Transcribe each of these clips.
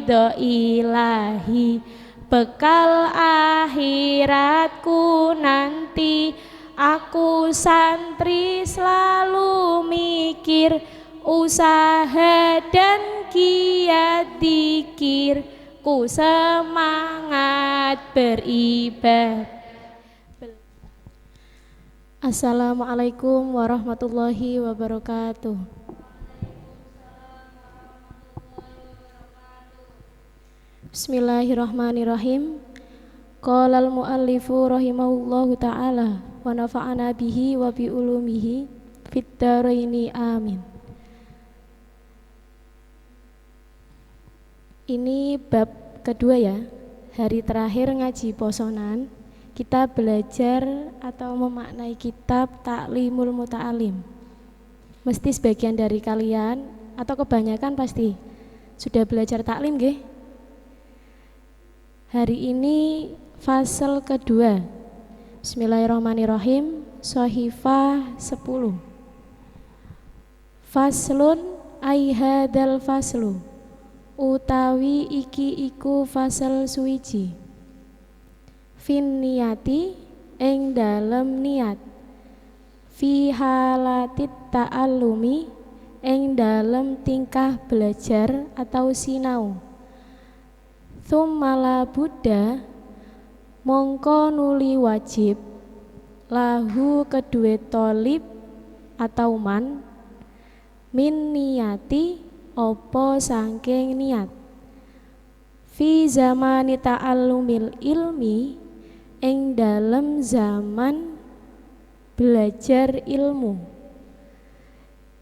ridho ilahi, bekal akhiratku nanti. Aku santri selalu mikir, usaha dan giat dzikir, ku semangat beribadah. Assalamualaikum warahmatullahi wabarakatuh. Bismillahirrahmanirrahim. Qala al-muallifu rahimahullahu ta'ala wa nafa'ana bihi wa bi ulumihi fid dharaini amin. Ini bab kedua ya. Hari terakhir ngaji posonan, kita belajar atau memaknai kitab Ta'limul Muta'alim. Mesti sebagian dari kalian atau kebanyakan pasti sudah belajar taklim nggih? Hari ini fasal kedua. Bismillahirrahmanirrahim. Shahifah 10. Faslun ai hadzal faslu, utawi iki iku fasal suwiji. Fin niyati ing dalem niat, fi halatit ta'allumi ing dalem tingkah belajar atau sinau. Tsumma Buddha mongko nuli wajib lahu kedue tolib atau man min niyati opo sangking niat fi zamani ta'allumil ilmi ing dalem zaman belajar ilmu.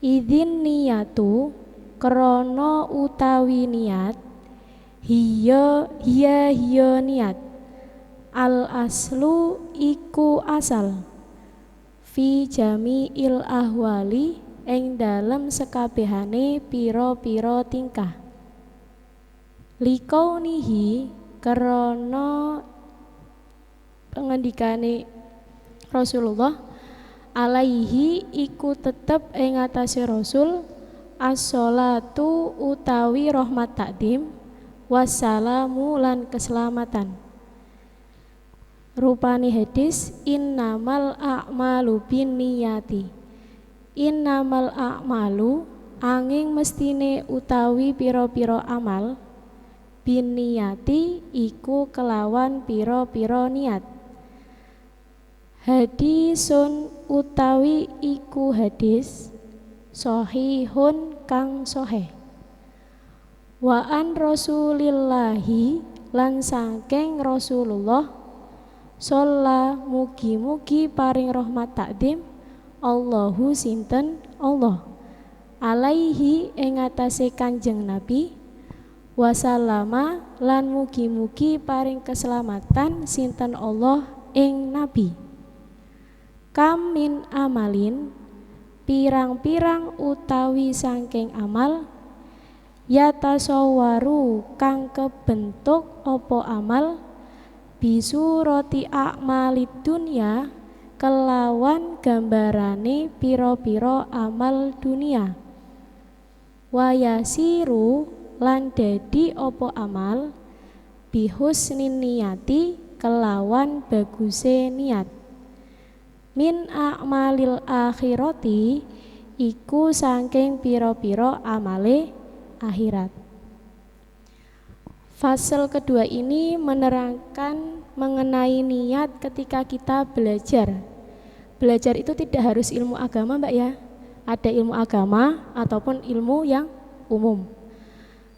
Idzin niyatu krono utawi niat, hiya niat, al aslu iku asal, fi jami'il ahwali ing dalem sekabehane pira-pira tingkah. Likaunihi karena pengendikane Rasulullah alaihi iku tetep ing atase Rasul as-sholatu utawi rahmat takdim, wassalamu lan keselamatan. Rupani hadis innamal a'malu binniyati, innamal a'malu angin mestine utawi pira-pira amal, binniyati iku kelawan pira-pira niat. Hadisun utawi iku hadis sahihun kang sahih. Wa an rasulillahi lan saking Rasulullah sholla mugi-mugi paring rahmat takdim Allahu sinten Allah alaihi ing atase Kanjeng Nabi, wasallama lan mugi-mugi paring keselamatan sinten Allah ing Nabi. Kam min amalin pirang-pirang utawi saking amal, yatasawwaru kang kebentuk opo amal, bisurati a'malid dunya kelawan gambarane pira-pira amal dunia. Wayasiru lan dadi opo amal, bihusnin niyati kelawan baguse niat. Min a'malil akhirati iku saking pira-pira amale akhirat. Fasal kedua ini menerangkan mengenai niat ketika kita belajar. Belajar itu tidak harus ilmu agama, Mbak ya. Ada ilmu agama ataupun ilmu yang umum.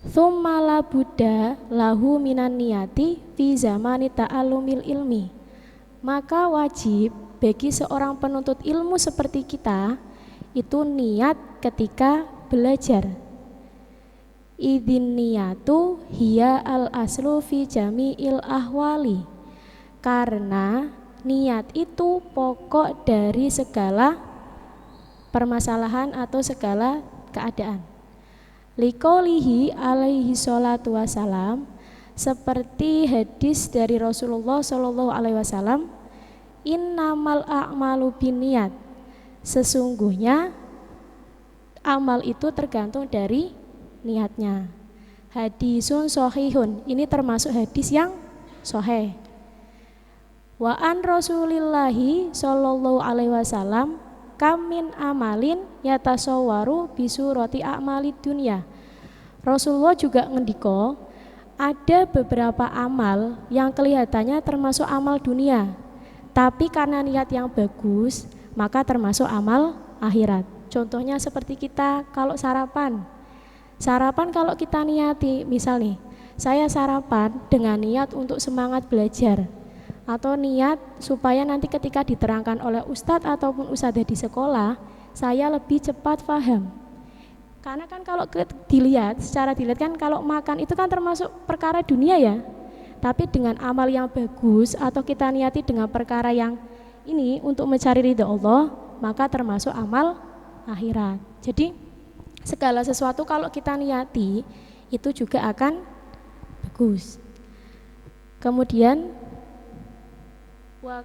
Tsumma la Buddha lahu minan niyati fi zamani ta'allumil ilmi. Maka wajib bagi seorang penuntut ilmu seperti kita itu niat ketika belajar. Idzin niyatu hiya al aslu fi jami'il ahwali, karena niat itu pokok dari segala permasalahan atau segala keadaan. Liqaulihi alaihi sholatu wassalam, seperti hadis dari Rasulullah sallallahu alaihi wasallam, innamal a'malu binniyat, sesungguhnya amal itu tergantung dari niatnya. hadisun sohihun, ini termasuk hadis yang soheh. Wa an Rasulillahi sallallahu alaihi wasallam kamin amalin yatasawwaru bisurati a'malid dunya. Rasulullah juga ngendiko, ada beberapa amal yang kelihatannya termasuk amal dunia, tapi karena niat yang bagus maka termasuk amal akhirat. Contohnya seperti kita kalau sarapan. Sarapan kalau kita niati, misal nih, saya sarapan dengan niat untuk semangat belajar, atau niat supaya nanti ketika diterangkan oleh ustadz ataupun ustadzah di sekolah, saya lebih cepat paham. Karena kan kalau secara dilihat kan kalau makan itu kan termasuk perkara dunia ya. Tapi dengan amal yang bagus atau kita niati dengan perkara yang ini untuk mencari ridha Allah, maka termasuk amal akhirat. Jadi segala sesuatu kalau kita niati itu juga akan bagus. Kemudian wa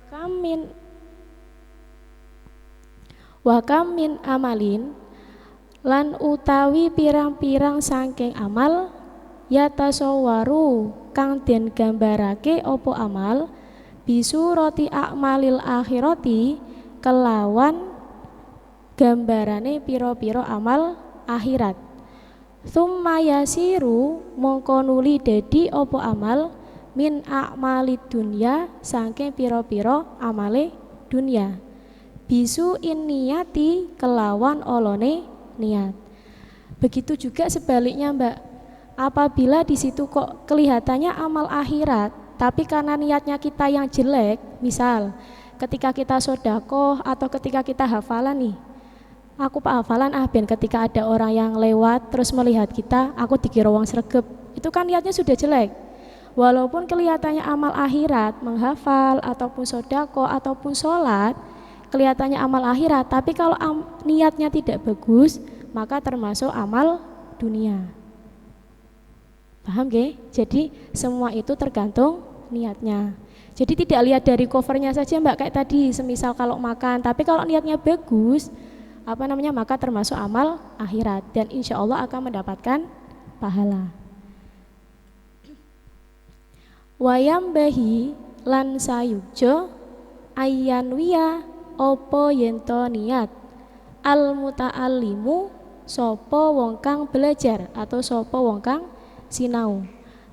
kam min amalin lan utawi pirang-pirang saking amal yatasawwaru kang den gambarake opo amal bisurati a'malil akhirati kelawan gambarane piro-piro amal akhirat. Tsumma yasiru mongko nuli dadi opo amal min a'malid dunya saking piro-piro amale dunya bisu in niyati kelawan olone niat. Begitu juga sebaliknya Mbak, apabila di situ kok kelihatannya amal akhirat tapi karena niatnya kita yang jelek, misal ketika kita sedekah atau ketika kita hafalan nih, aku hafalan ben ketika ada orang yang lewat terus melihat kita, aku dikira wong sregep, itu kan niatnya sudah jelek. Walaupun kelihatannya amal akhirat, menghafal ataupun sodako ataupun sholat, kelihatannya amal akhirat, tapi kalau niatnya tidak bagus, maka termasuk amal dunia. Paham gak? Jadi semua itu tergantung niatnya. Jadi tidak lihat dari covernya saja Mbak, kayak tadi, semisal kalau makan, tapi kalau niatnya bagus, maka termasuk amal akhirat dan insya Allah akan mendapatkan pahala. Wayam bahi lan sayukjo ayyanwiya opo yento niat al muta'allimu sopo wong kang belajar atau sopo wong kang sinau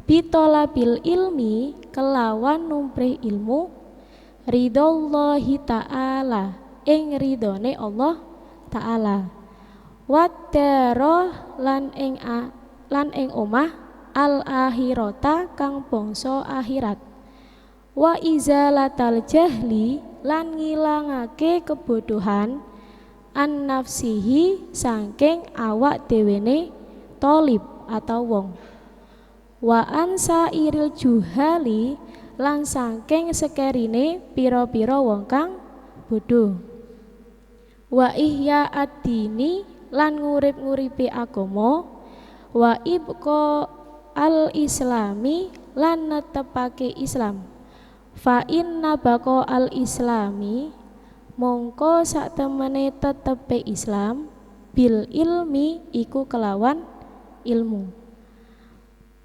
bitolabil ilmi kelawan numprih ilmu ridallahi ta'ala ing ridone Allah ta'ala waddaro lan ing omah al akhirata kang bangsa akhirat wa izalatal jahli lan ngilangake kebodohan an nafsihi saking awak dewene tolib atau wong wa ansa iril juhali lan saking sekerine pira-pira wong kang bodoh wa ihya ad-dini lan ngurip-nguripi agama wa ibqa al-islami lan netepake Islam fa inna baqa al-islami mongko sak temene tetepe Islam bil ilmi iku kelawan ilmu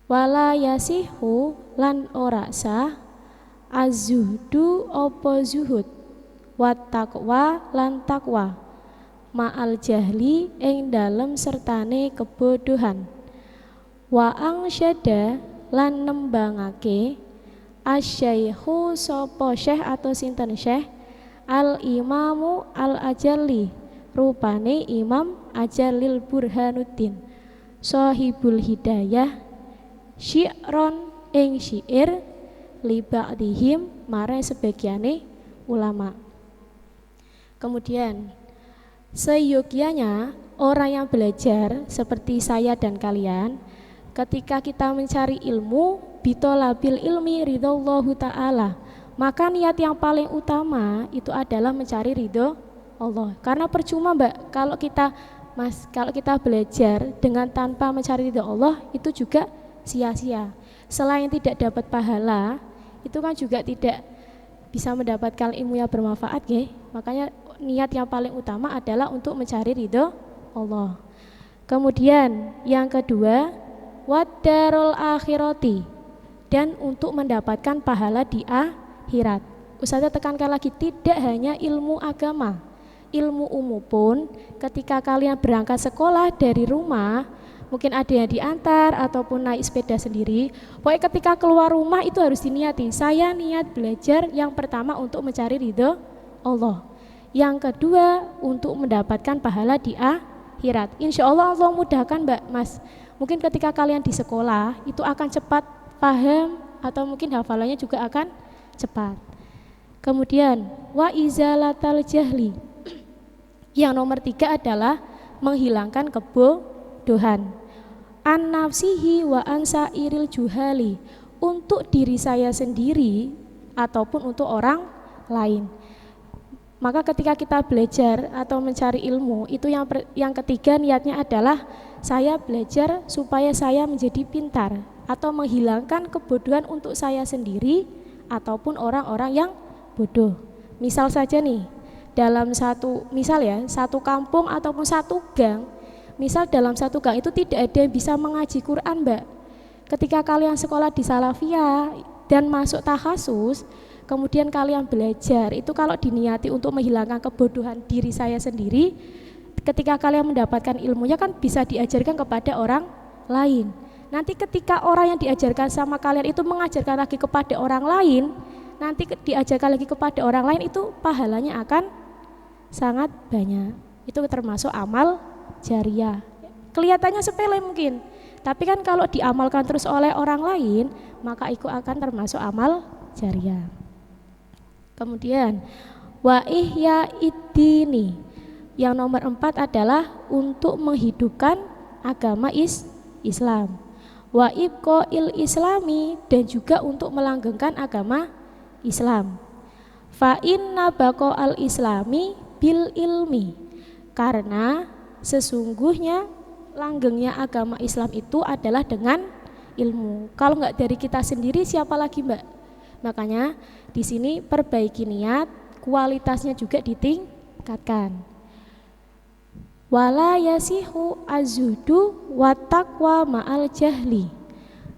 wala yasihu lan ora sah az-zuhdu apa zuhud wat taqwa lan takwa ma'al jahli ing dalem sertane kebodohan wa angsyada lan nembangake asyaikhu sapa syekh atau sinten syekh al imamu al ajalli rupane Imam Ajalil Burhanuddin Shahibul Hidayah syi'ron ing syair li ba'dihim mare sebagiane ulama. Kemudian seyogyanya orang yang belajar seperti saya dan kalian, ketika kita mencari ilmu bitolabil ilmi ridallahu ta'ala, maka niat yang paling utama itu adalah mencari ridho Allah. Karena percuma Mbak kalau kita belajar dengan tanpa mencari ridho Allah, itu juga sia-sia. Selain tidak dapat pahala, itu kan juga tidak bisa mendapatkan ilmu yang bermanfaat ya. Makanya niat yang paling utama adalah untuk mencari ridho Allah. Kemudian yang kedua, wadarul akhirati, dan untuk mendapatkan pahala di akhirat. Ustazah tekankan lagi, tidak hanya ilmu agama, ilmu umum pun ketika kalian berangkat sekolah dari rumah, mungkin ada yang diantar ataupun naik sepeda sendiri, pokoknya ketika keluar rumah itu harus diniati, saya niat belajar yang pertama untuk mencari ridho Allah, yang kedua untuk mendapatkan pahala di akhirat. Insya Allah Allah mudahkan Mbak Mas. Mungkin ketika kalian di sekolah itu akan cepat paham atau mungkin hafalannya juga akan cepat. Kemudian wa izalatal jahli, yang nomor 3 adalah menghilangkan kebodohan, an nafsihi wa an sairil juhali, untuk diri saya sendiri ataupun untuk orang lain. Maka ketika kita belajar atau mencari ilmu itu yang ketiga niatnya adalah saya belajar supaya saya menjadi pintar atau menghilangkan kebodohan untuk saya sendiri ataupun orang-orang yang bodoh. Misal saja nih, dalam satu kampung ataupun satu gang, misal dalam satu gang itu tidak ada yang bisa mengaji Quran Mbak. Ketika kalian sekolah di Salafiyah dan masuk takhasus, kemudian kalian belajar, itu kalau diniati untuk menghilangkan kebodohan diri saya sendiri, ketika kalian mendapatkan ilmunya kan bisa diajarkan kepada orang lain. Nanti ketika orang yang diajarkan sama kalian itu mengajarkan lagi kepada orang lain, nanti diajarkan lagi kepada orang lain, itu pahalanya akan sangat banyak. Itu termasuk amal jariah. Kelihatannya sepele mungkin, tapi kan kalau diamalkan terus oleh orang lain, maka itu akan termasuk amal jariah. Kemudian wa ihya iddini, yang nomor 4 adalah untuk menghidupkan agama Islam. Wa ibqail islami, dan juga untuk melanggengkan agama Islam. Fa inna baqa'al islami bil ilmi, karena sesungguhnya langgengnya agama Islam itu adalah dengan ilmu. Kalau enggak dari kita sendiri, siapa lagi Mbak? Makanya di sini perbaiki niat, kualitasnya juga ditingkatkan. Wala yasihu azudu wa taqwa ma'al jahli,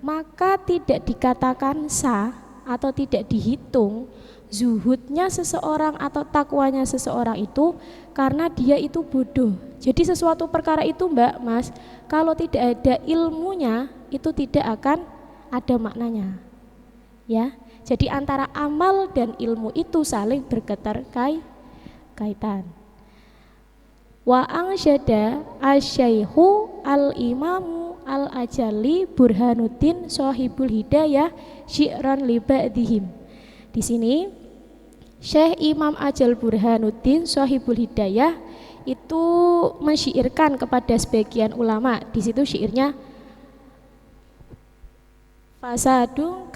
maka tidak dikatakan sah atau tidak dihitung zuhudnya seseorang atau takwanya seseorang itu karena dia itu bodoh. Jadi sesuatu perkara itu Mbak Mas, kalau tidak ada ilmunya itu tidak akan ada maknanya. Ya. Jadi antara amal dan ilmu itu saling berketerkaitan. Wa ansyada asy-syaikhu al-imamu al-ajali Burhanuddin Shahibul Hidayah syi'ran li ba'dihim. Di sini Syekh Imam Ajal Burhanuddin Shahibul Hidayah itu mensyairkan kepada sebagian ulama. Di situ syairnya fasadun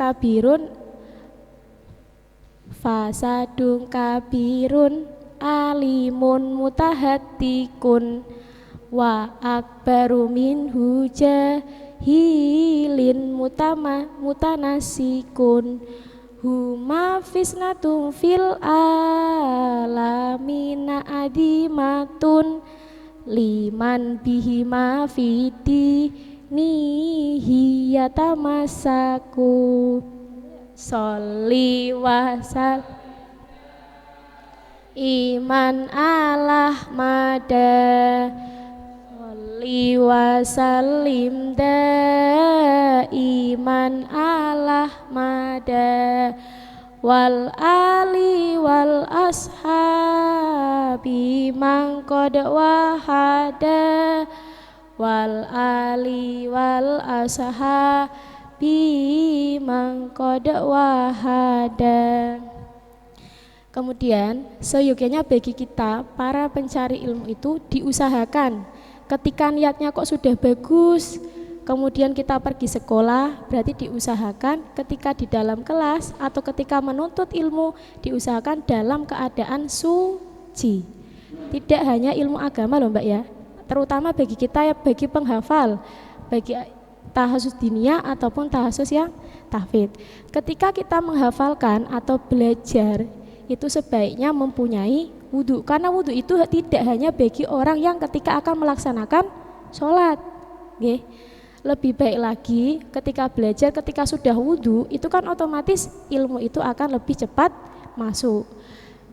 kabirun alimun mutahattikun wa akbaru minhu jahilin mutanasikun huma fisnatun fil alamina adimatun liman bihima fiti nihi yatamasaku sholli wasal iman alah mada sholli wasallim da iman alah mada wal ali wal ashabi man qad wahada wal ali wal ashabi man qad wahada. Kemudian seyogyanya bagi kita para pencari ilmu itu diusahakan ketika niatnya kok sudah bagus, kemudian kita pergi sekolah, berarti diusahakan ketika di dalam kelas atau ketika menuntut ilmu diusahakan dalam keadaan suci. Tidak hanya ilmu agama loh Mbak ya, terutama bagi kita ya, bagi penghafal, bagi tahassus diniyah ataupun tahassus yang tahfidz. Ketika kita menghafalkan atau belajar itu sebaiknya mempunyai wudhu, karena wudhu itu tidak hanya bagi orang yang ketika akan melaksanakan sholat, Lebih baik lagi ketika belajar, ketika sudah wudhu, itu kan otomatis ilmu itu akan lebih cepat masuk.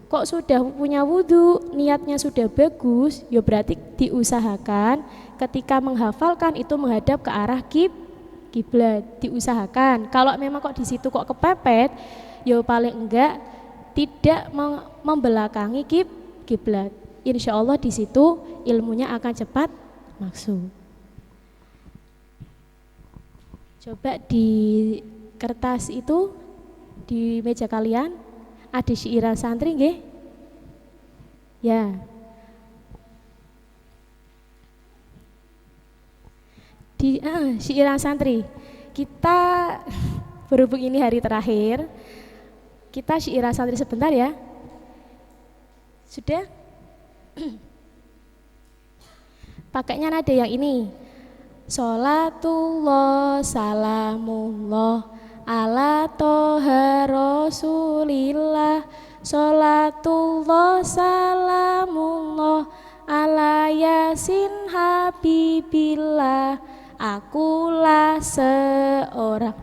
Kok sudah punya wudhu, niatnya sudah bagus, ya berarti diusahakan ketika menghafalkan itu menghadap ke arah kiblat, diusahakan. Kalau memang kok di situ kok kepepet, ya paling enggak tidak membelakangi kiblat. Insya Allah di situ ilmunya akan cepat masuk. Coba di kertas itu di meja kalian ada syiiran santri nggih? Ya. Di syiiran santri. Kita berhubung ini hari terakhir, kita syiiran santri sebentar ya. Sudah? Pakainya nada yang ini. Sholatullah salamullah ala toha rasulillah. Sholatullah salamullah ala yasin habibillah. Akulah seorang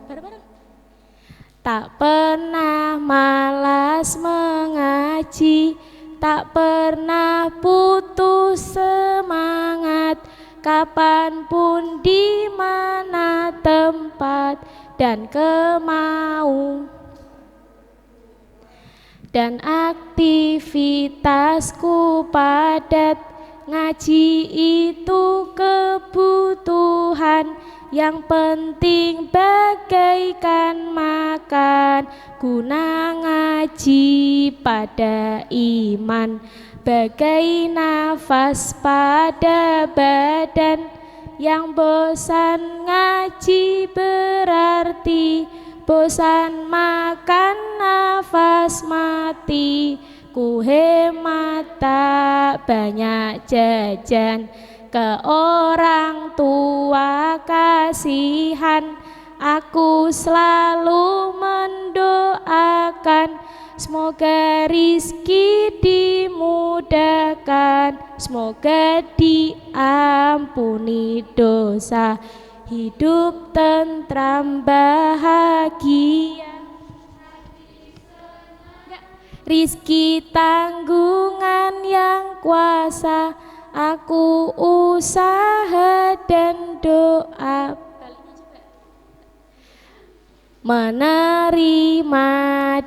tak pernah malas mengaji, tak pernah putus semangat, kapanpun di mana tempat dan kemau. Dan aktivitasku padat, ngaji itu kebutuhan, yang penting bagaikan makan, guna ngaji pada iman, bagai nafas pada badan. Yang bosan ngaji berarti bosan makan, nafas mati. Ku hemat tak banyak jajan, ke orang tua kasihan. Aku selalu mendoakan, semoga rizki dimudahkan, semoga diampuni dosa, hidup tentram bahagia. Rizki tanggungan yang kuasa, aku usaha dan doa, menerima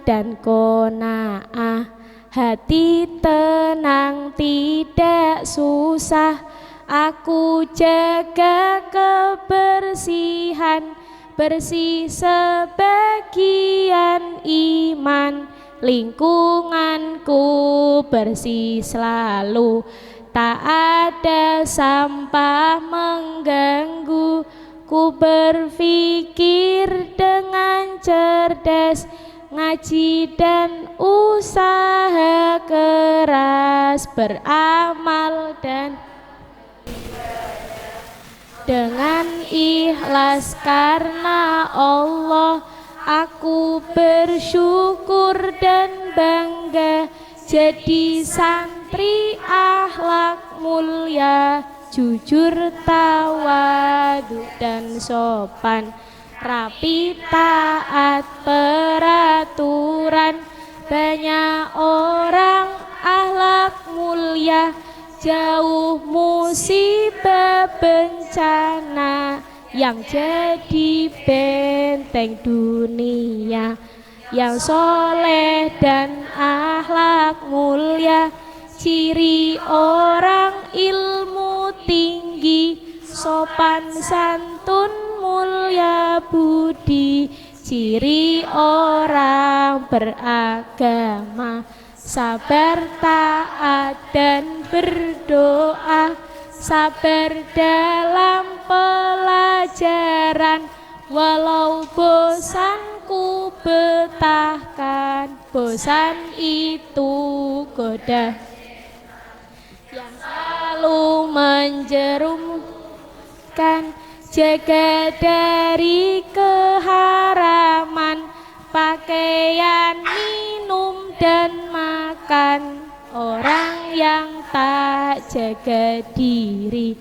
dan qanaah, hati tenang tidak susah. Aku jaga kebersihan, bersih sebagian iman. Lingkunganku bersih selalu, tak ada sampah mengganggu. Ku berpikir dengan cerdas, ngaji dan usaha keras, beramal dan dengan ikhlas karena Allah. Aku bersyukur dan bangga jadi santri akhlak mulia, jujur, tawadu dan sopan, rapi, taat peraturan. Banyak orang akhlak mulia, jauh musibah bencana, yang jadi benteng dunia. Yang soleh dan akhlak mulia, ciri orang ilmu tinggi, sopan santun mulia budi. Ciri orang beragama, sabar, taat dan berdoa, sabar dalam pelajaran, walau bosan ku betahkan, bosan itu goda yang selalu menjerumuskan. Jaga dari keharaman, pakaian, minum dan makan. Orang yang tak jaga diri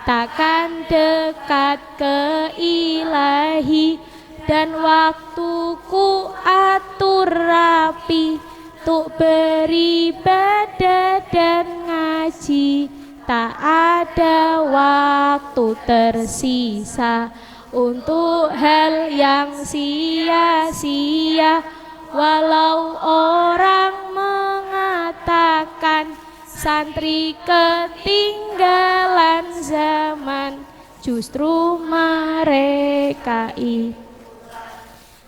takkan dekat ke ilahi. Dan waktuku atur rapi untuk beribadah dan ngaji. Tak ada waktu tersisa untuk hal yang sia-sia. Walau orang mengatakan santri ketinggalan zaman, justru mereka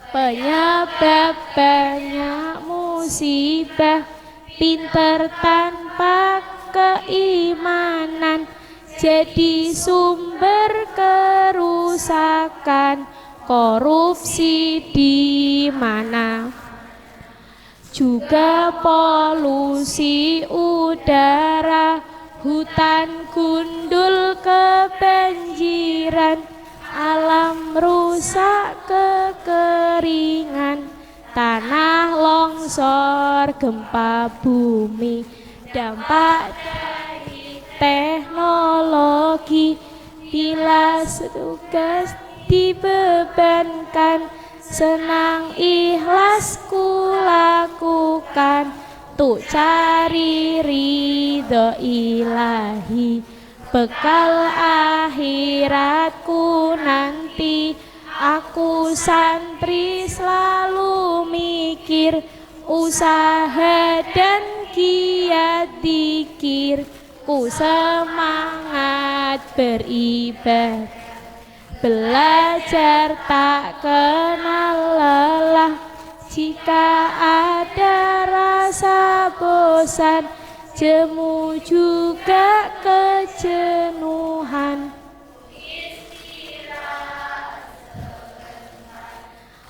penyebab banyak musibah. Pinter tanpa keimanan jadi sumber kerusakan. Korupsi di mana juga polusi udara, hutan gundul kebanjiran, alam rusak kekeringan, tanah longsor, gempa bumi. Dampak dari teknologi bila tugas dibebankan, senang ikhlas ku lakukan untuk cari ridho ilahi. Bekal akhiratku nanti, aku santri selalu mikir, usaha dan giat dzikir, ku semangat beribadah. Belajar tak kenal lelah, jika ada rasa bosan, jemu juga kejenuhan.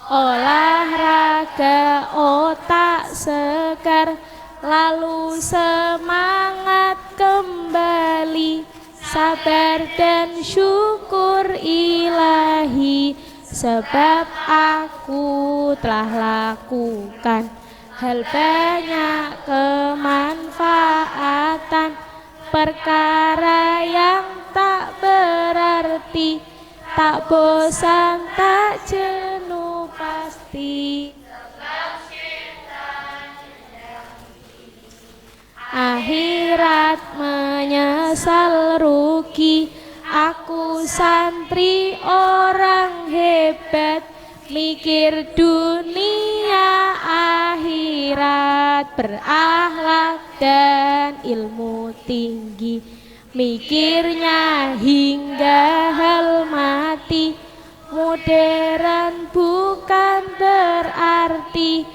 Olahraga otak segar, lalu semangat kembali. Sabar dan syukur ilahi, sebab aku telah lakukan hal banyak kemanfaatan, perkara yang tak berarti, tak bosan tak jenuh pasti. Akhirat menyesal rugi, aku santri orang hebat, mikir dunia akhirat, berakhlak dan ilmu tinggi, mikirnya hingga hal mati. Modern bukan berarti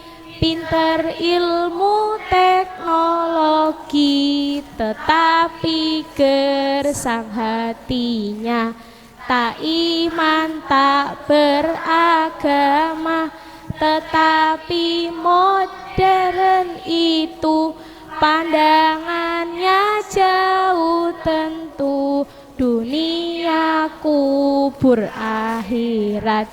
pinter ilmu teknologi, tetapi gersang hatinya, tak iman tak beragama. Tetapi modern itu pandangannya jauh tentu, dunia kubur akhirat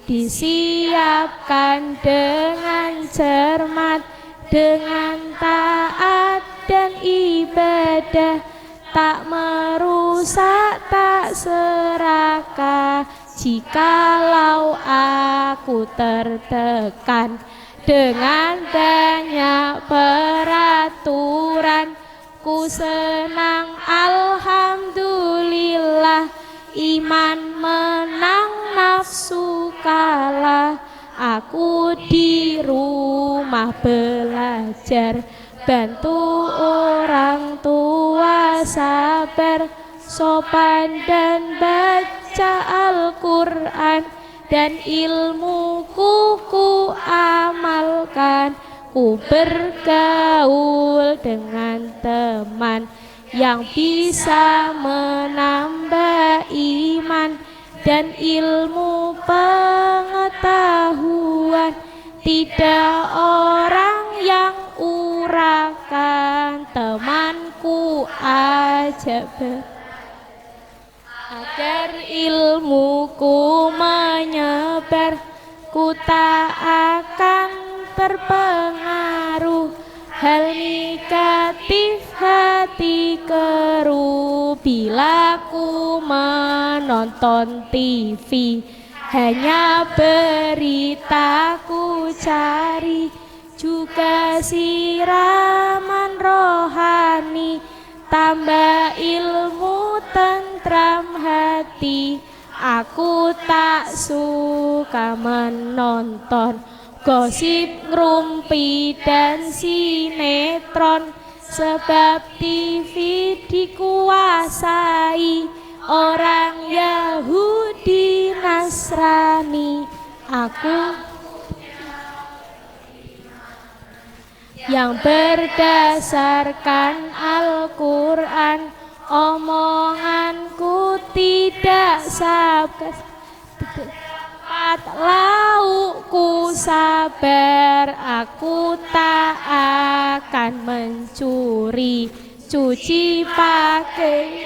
disiapkan dengan cermat, dengan taat dan ibadah, tak merusak tak serakah. Jikalau aku tertekan dengan banyak peraturan, ku senang alhamdulillah, iman menang nafsu kalah. Aku di rumah belajar, bantu orang tua sabar, sopan dan baca Al-Quran, dan ilmuku ku amalkan. Ku bergaul dengan teman yang bisa menambah iman dan ilmu pengetahuan, tidak orang yang urakan. Temanku ajak agar ilmuku menyebar, ku tak akan terpengaruh hal negatif hati keruh. bila ku menonton TV, hanya berita ku cari, juga siraman rohani, tambah ilmu tentram hati. Aku tak suka menonton gosip, ngerumpi dan sinetron, sebab TV dikuasai orang Yahudi Nasrani. Aku yang berdasarkan Al-Quran, omonganku tidak sabar, laukku sabar. Aku tak akan mencuri, cuci pakai.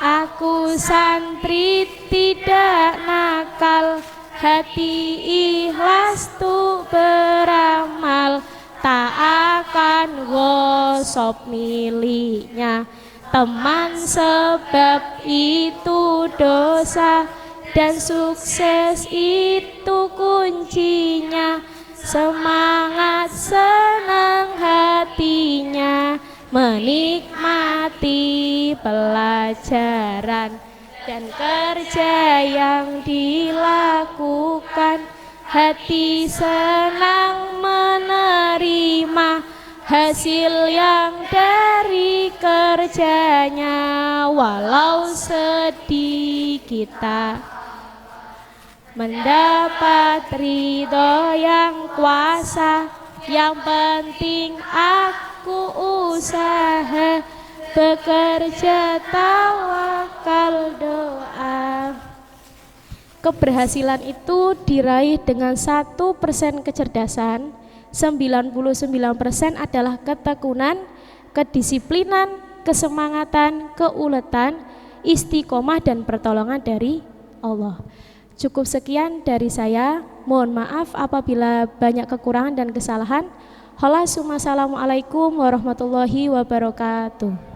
Aku santri tidak nakal, hati ikhlas tuh beramal, tak akan gosok miliknya teman, sebab itu dosa, dan sukses itu kuncinya. Semangat senang hatinya, menikmati pelajaran dan kerja yang dilakukan. Hati senang menerima hasil yang dari kerjanya, walau sedih kita mendapat ridho yang kuasa. Yang penting aku usaha, bekerja, tawakal, doa. Keberhasilan itu diraih dengan 1% kecerdasan, 99% adalah ketekunan, kedisiplinan, kesemangatan, keuletan, istiqomah, dan pertolongan dari Allah. Cukup sekian dari saya. Mohon maaf apabila banyak kekurangan dan kesalahan. Assalamualaikum warahmatullahi wabarakatuh.